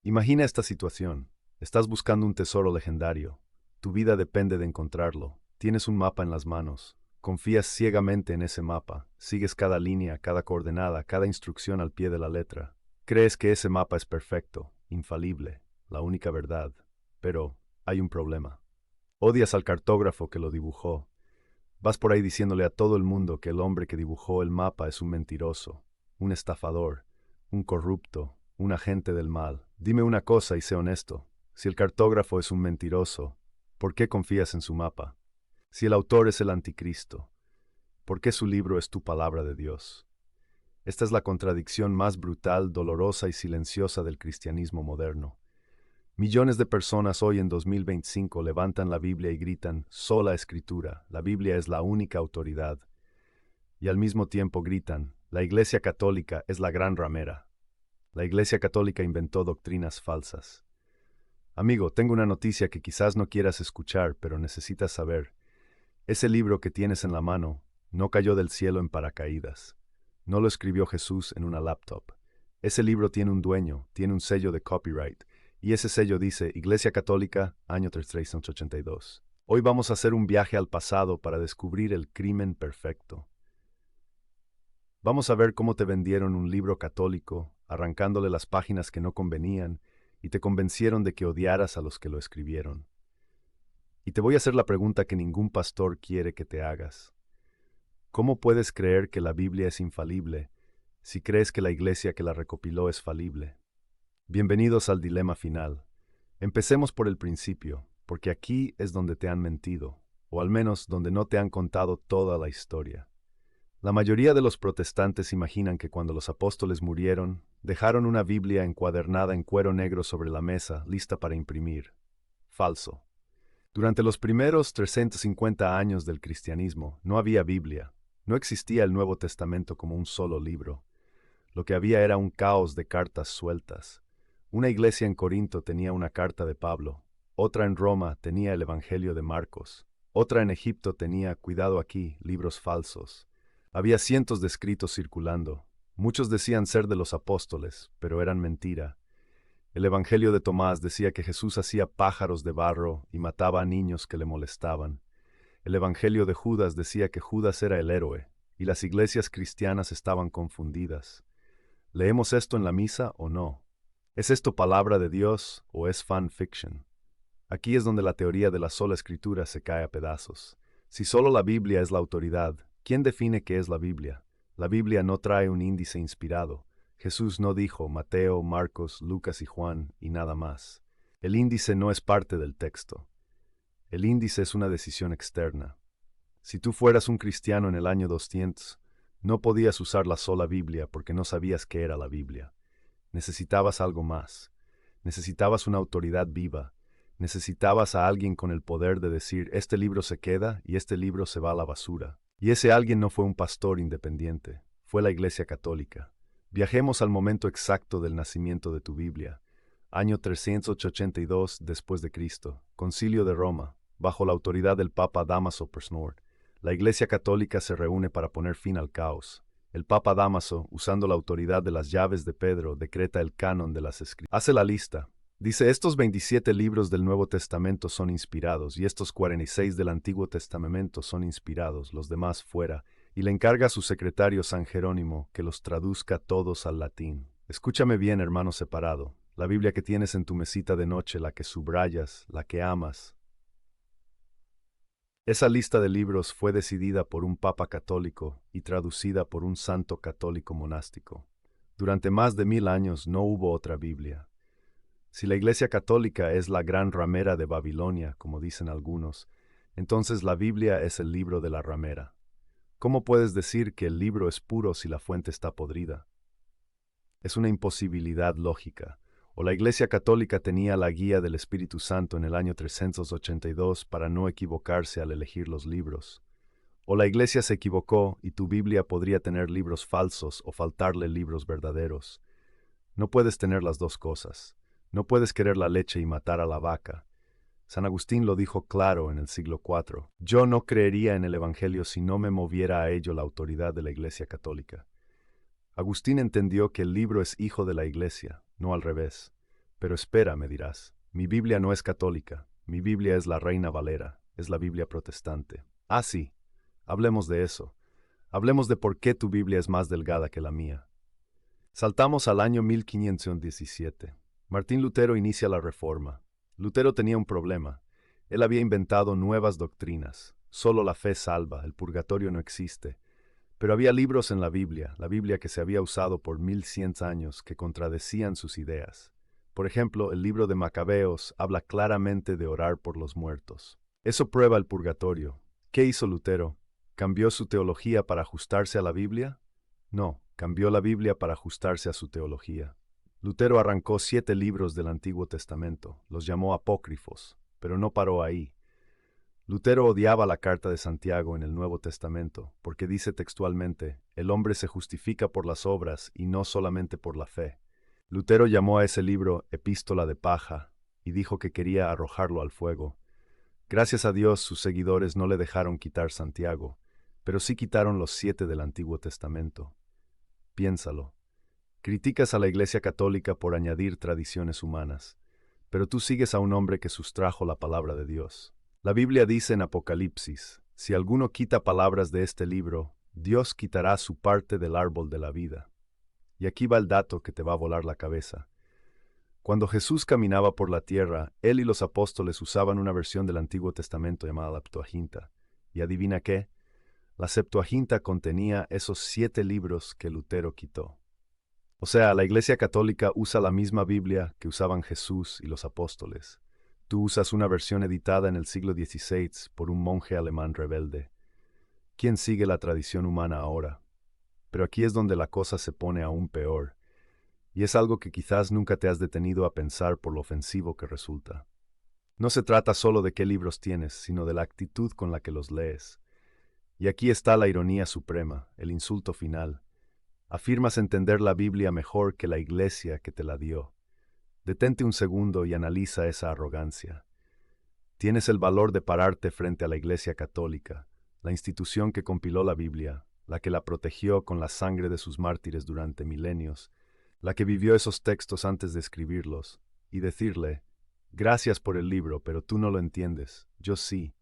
Imagina esta situación. Estás buscando un tesoro legendario. Tu vida depende de encontrarlo. Tienes un mapa en las manos. Confías ciegamente en ese mapa. Sigues cada línea, cada coordenada, cada instrucción al pie de la letra. Crees que ese mapa es perfecto, infalible, la única verdad. Pero hay un problema. Odias al cartógrafo que lo dibujó. Vas por ahí diciéndole a todo el mundo que el hombre que dibujó el mapa es un mentiroso, un estafador, un corrupto, un agente del mal. Dime una cosa y sé honesto. Si el cartógrafo es un mentiroso, ¿por qué confías en su mapa? Si el autor es el anticristo, ¿por qué su libro es tu palabra de Dios? Esta es la contradicción más brutal, dolorosa y silenciosa del cristianismo moderno. Millones de personas hoy en 2025 levantan la Biblia y gritan, sola escritura, la Biblia es la única autoridad. Y al mismo tiempo gritan, la Iglesia Católica es la gran ramera. La Iglesia Católica inventó doctrinas falsas. Amigo, tengo una noticia que quizás no quieras escuchar, pero necesitas saber. Ese libro que tienes en la mano no cayó del cielo en paracaídas. No lo escribió Jesús en una laptop. Ese libro tiene un dueño, tiene un sello de copyright, y ese sello dice Iglesia Católica, año 1382. Hoy vamos a hacer un viaje al pasado para descubrir el crimen perfecto. Vamos a ver cómo te vendieron un libro católico, arrancándole las páginas que no convenían, y te convencieron de que odiaras a los que lo escribieron. Y te voy a hacer la pregunta que ningún pastor quiere que te hagas. ¿Cómo puedes creer que la Biblia es infalible si crees que la iglesia que la recopiló es falible? Bienvenidos al dilema final. Empecemos por el principio, porque aquí es donde te han mentido, o al menos donde no te han contado toda la historia. La mayoría de los protestantes imaginan que cuando los apóstoles murieron, dejaron una Biblia encuadernada en cuero negro sobre la mesa, lista para imprimir. Falso. Durante los primeros 350 años del cristianismo no había Biblia, no existía el Nuevo Testamento como un solo libro. Lo que había era un caos de cartas sueltas. Una iglesia en Corinto tenía una carta de Pablo, otra en Roma tenía el Evangelio de Marcos, otra en Egipto tenía, cuidado aquí, libros falsos. Había cientos de escritos circulando. Muchos decían ser de los apóstoles, pero eran mentira. El Evangelio de Tomás decía que Jesús hacía pájaros de barro y mataba a niños que le molestaban. El Evangelio de Judas decía que Judas era el héroe, y las iglesias cristianas estaban confundidas. ¿Leemos esto en la misa o no? ¿Es esto palabra de Dios o es fan fiction? Aquí es donde la teoría de la sola escritura se cae a pedazos. Si solo la Biblia es la autoridad, ¿quién define qué es la Biblia? La Biblia no trae un índice inspirado. Jesús no dijo Mateo, Marcos, Lucas y Juan y nada más. El índice no es parte del texto. El índice es una decisión externa. Si tú fueras un cristiano en el año 200, no podías usar la sola Biblia porque no sabías qué era la Biblia. Necesitabas algo más. Necesitabas una autoridad viva. Necesitabas a alguien con el poder de decir, este libro se queda y este libro se va a la basura. Y ese alguien no fue un pastor independiente, fue la Iglesia Católica. Viajemos al momento exacto del nacimiento de tu Biblia. Año 382 después de Cristo, Concilio de Roma, bajo la autoridad del Papa Dámaso I. La Iglesia Católica se reúne para poner fin al caos. El Papa Dámaso, usando la autoridad de las llaves de Pedro, decreta el canon de las Escrituras. Hace la lista. Dice, estos 27 libros del Nuevo Testamento son inspirados y estos 46 del Antiguo Testamento son inspirados, los demás fuera, y le encarga a su secretario San Jerónimo que los traduzca todos al latín. Escúchame bien, hermano separado, la Biblia que tienes en tu mesita de noche, la que subrayas, la que amas. Esa lista de libros fue decidida por un papa católico y traducida por un santo católico monástico. Durante más de 1000 años no hubo otra Biblia. Si la Iglesia Católica es la gran ramera de Babilonia, como dicen algunos, entonces la Biblia es el libro de la ramera. ¿Cómo puedes decir que el libro es puro si la fuente está podrida? Es una imposibilidad lógica. O la Iglesia Católica tenía la guía del Espíritu Santo en el año 382 para no equivocarse al elegir los libros. O la Iglesia se equivocó y tu Biblia podría tener libros falsos o faltarle libros verdaderos. No puedes tener las dos cosas. No puedes querer la leche y matar a la vaca. San Agustín lo dijo claro en el siglo IV. Yo no creería en el Evangelio si no me moviera a ello la autoridad de la Iglesia Católica. Agustín entendió que el libro es hijo de la Iglesia, no al revés. Pero espera, me dirás, mi Biblia no es católica, mi Biblia es la Reina Valera, es la Biblia protestante. Ah, sí, hablemos de eso. Hablemos de por qué tu Biblia es más delgada que la mía. Saltamos al año 1517. Martín Lutero inicia la Reforma. Lutero tenía un problema. Él había inventado nuevas doctrinas. Solo la fe salva, el purgatorio no existe. Pero había libros en la Biblia que se había usado por 1100 años, que contradecían sus ideas. Por ejemplo, el libro de Macabeos habla claramente de orar por los muertos. Eso prueba el purgatorio. ¿Qué hizo Lutero? ¿Cambió su teología para ajustarse a la Biblia? No, cambió la Biblia para ajustarse a su teología. Lutero arrancó 7 libros del Antiguo Testamento, los llamó apócrifos, pero no paró ahí. Lutero odiaba la carta de Santiago en el Nuevo Testamento, porque dice textualmente, el hombre se justifica por las obras y no solamente por la fe. Lutero llamó a ese libro Epístola de paja y dijo que quería arrojarlo al fuego. Gracias a Dios sus seguidores no le dejaron quitar Santiago, pero sí quitaron los 7 del Antiguo Testamento. Piénsalo. Criticas a la Iglesia Católica por añadir tradiciones humanas, pero tú sigues a un hombre que sustrajo la palabra de Dios. La Biblia dice en Apocalipsis, si alguno quita palabras de este libro, Dios quitará su parte del árbol de la vida. Y aquí va el dato que te va a volar la cabeza. Cuando Jesús caminaba por la tierra, él y los apóstoles usaban una versión del Antiguo Testamento llamada la Septuaginta. ¿Y adivina qué? La Septuaginta contenía esos 7 libros que Lutero quitó. O sea, la Iglesia Católica usa la misma Biblia que usaban Jesús y los apóstoles. Tú usas una versión editada en el siglo XVI por un monje alemán rebelde. ¿Quién sigue la tradición humana ahora? Pero aquí es donde la cosa se pone aún peor. Y es algo que quizás nunca te has detenido a pensar por lo ofensivo que resulta. No se trata solo de qué libros tienes, sino de la actitud con la que los lees. Y aquí está la ironía suprema, el insulto final. Afirmas entender la Biblia mejor que la Iglesia que te la dio. Detente un segundo y analiza esa arrogancia. Tienes el valor de pararte frente a la Iglesia Católica, la institución que compiló la Biblia, la que la protegió con la sangre de sus mártires durante milenios, la que vivió esos textos antes de escribirlos, y decirle, gracias por el libro, pero tú no lo entiendes, yo sí.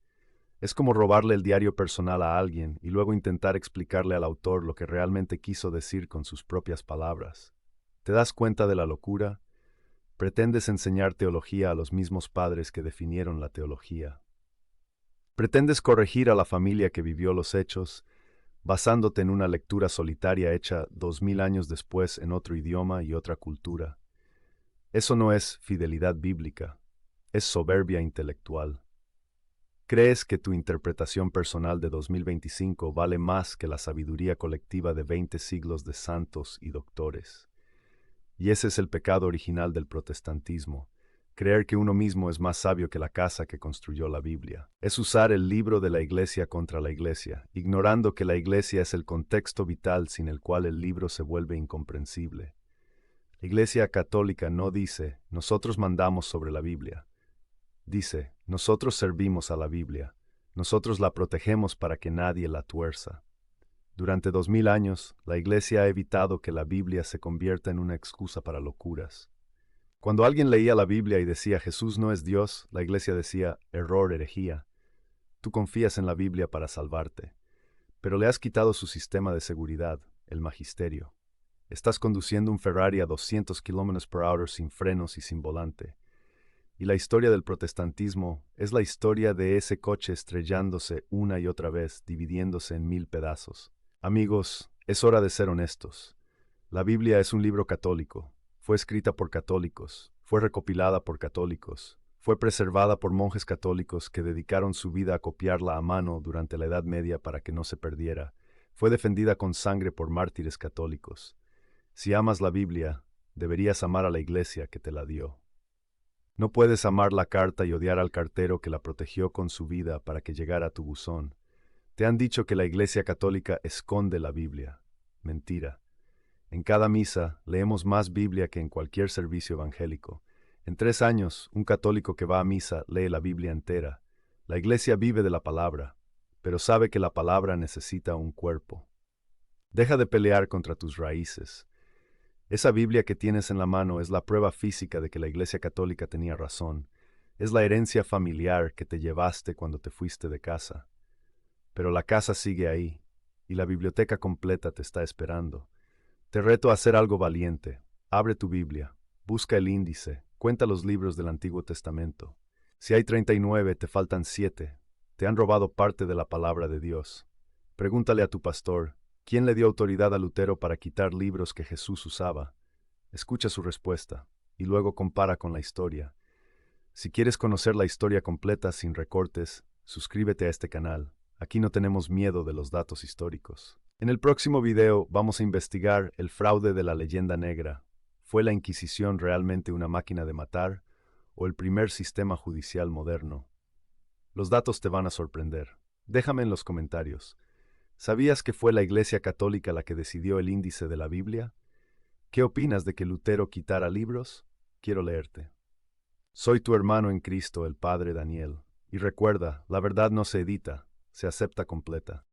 Es como robarle el diario personal a alguien y luego intentar explicarle al autor lo que realmente quiso decir con sus propias palabras. ¿Te das cuenta de la locura? Pretendes enseñar teología a los mismos padres que definieron la teología. Pretendes corregir a la familia que vivió los hechos, basándote en una lectura solitaria hecha 2000 años después en otro idioma y otra cultura. Eso no es fidelidad bíblica, es soberbia intelectual. ¿Crees que tu interpretación personal de 2025 vale más que la sabiduría colectiva de 20 siglos de santos y doctores? Y ese es el pecado original del protestantismo, creer que uno mismo es más sabio que la casa que construyó la Biblia. Es usar el libro de la Iglesia contra la Iglesia, ignorando que la Iglesia es el contexto vital sin el cual el libro se vuelve incomprensible. La Iglesia Católica no dice, nosotros mandamos sobre la Biblia. Dice, nosotros servimos a la Biblia, nosotros la protegemos para que nadie la tuerza. Durante 2000 años, la Iglesia ha evitado que la Biblia se convierta en una excusa para locuras. Cuando alguien leía la Biblia y decía Jesús no es Dios, la Iglesia decía error, herejía. Tú confías en la Biblia para salvarte, pero le has quitado su sistema de seguridad, el magisterio. Estás conduciendo un Ferrari a 200 km/h sin frenos y sin volante. Y la historia del protestantismo es la historia de ese coche estrellándose una y otra vez, dividiéndose en 1000 pedazos. Amigos, es hora de ser honestos. La Biblia es un libro católico. Fue escrita por católicos, fue recopilada por católicos, fue preservada por monjes católicos que dedicaron su vida a copiarla a mano durante la Edad Media para que no se perdiera. Fue defendida con sangre por mártires católicos. Si amas la Biblia, deberías amar a la Iglesia que te la dio. No puedes amar la carta y odiar al cartero que la protegió con su vida para que llegara a tu buzón. Te han dicho que la Iglesia Católica esconde la Biblia. Mentira. En cada misa leemos más Biblia que en cualquier servicio evangélico. En 3 años, un católico que va a misa lee la Biblia entera. La Iglesia vive de la palabra, pero sabe que la palabra necesita un cuerpo. Deja de pelear contra tus raíces. Esa Biblia que tienes en la mano es la prueba física de que la Iglesia Católica tenía razón. Es la herencia familiar que te llevaste cuando te fuiste de casa. Pero la casa sigue ahí, y la biblioteca completa te está esperando. Te reto a hacer algo valiente. Abre tu Biblia, busca el índice, cuenta los libros del Antiguo Testamento. Si hay 39, te faltan 7. Te han robado parte de la palabra de Dios. Pregúntale a tu pastor, ¿quién le dio autoridad a Lutero para quitar libros que Jesús usaba? Escucha su respuesta, y luego compara con la historia. Si quieres conocer la historia completa sin recortes, suscríbete a este canal. Aquí no tenemos miedo de los datos históricos. En el próximo video vamos a investigar el fraude de la leyenda negra. ¿Fue la Inquisición realmente una máquina de matar o el primer sistema judicial moderno? Los datos te van a sorprender. Déjame en los comentarios. ¿Sabías que fue la Iglesia Católica la que decidió el índice de la Biblia? ¿Qué opinas de que Lutero quitara libros? Quiero leerte. Soy tu hermano en Cristo, el Padre Daniel. Y recuerda, la verdad no se edita, se acepta completa.